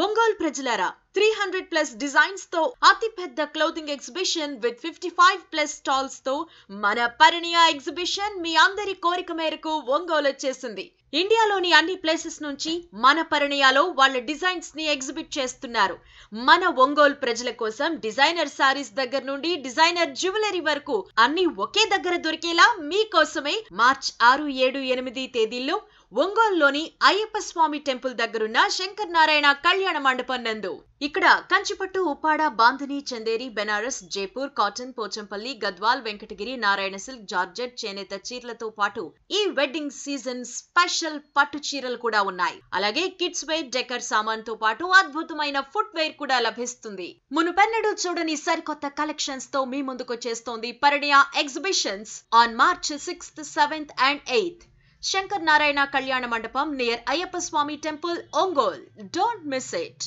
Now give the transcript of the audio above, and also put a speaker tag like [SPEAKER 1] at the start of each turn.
[SPEAKER 1] ఒంగోలు ప్రజలారా 300 plus designs తో అతి పెద్ద clothing exhibition with 55 plus stalls తో మన పరిణయ ఎగ్జిబిషన్ మీ అందరి కోరిక మేరకు ఒంగోలు వచ్చేసింది. ఇండియాలోని అన్ని ప్లేసెస్ నుంచి మన పరిణయాలో వాళ్ళ డిజైన్స్ ని ఎగ్జిబిట్ చేస్తున్నారు. మన ఒంగోలు ప్రజల కోసం డిజైనర్ సారీస్ దగ్గర నుండి డిజైనర్ జ్యువెలరీ వరకు అన్ని ఒకే దగ్గర దొరికేలా మీకోసమే మార్చ్ 6, 7, 8 తేదీల్లో ఒంగోలులోని అయ్యప్ప స్వామి టెంపుల్ దగ్గరున్న శంకర్ నారాయణ కళ్యాణ మండపం నందు ఇక్కడ Kanchipattu, Uppada, Bandhani, Chanderi, Banaras, Jaipur, cotton, Pochampally, Gadwal, Venkatagiri, Narayana silk, georgette, చేనేత చీరలతో పాటు ఈ వెడ్డింగ్ సీజన్ స్పెషల్ పట్టు చీరలు కూడా ఉన్నాయి. అలాగే కిడ్స్ వేర్, డెకర్ సామాన్ తో పాటు అద్భుతమైన ఫుట్ వేర్ కూడా లభిస్తుంది. మునుపెన్నడూ చూడని సరికొత్త కలెక్షన్స్ తో మీ ముందుకొచ్చేస్తోంది Parinaya exhibitions on March 6th, 7th and 8th. Shankar Narayana కళ్యాణ మండపం near Ayyappa Swamy temple, Ongole. Don't miss it.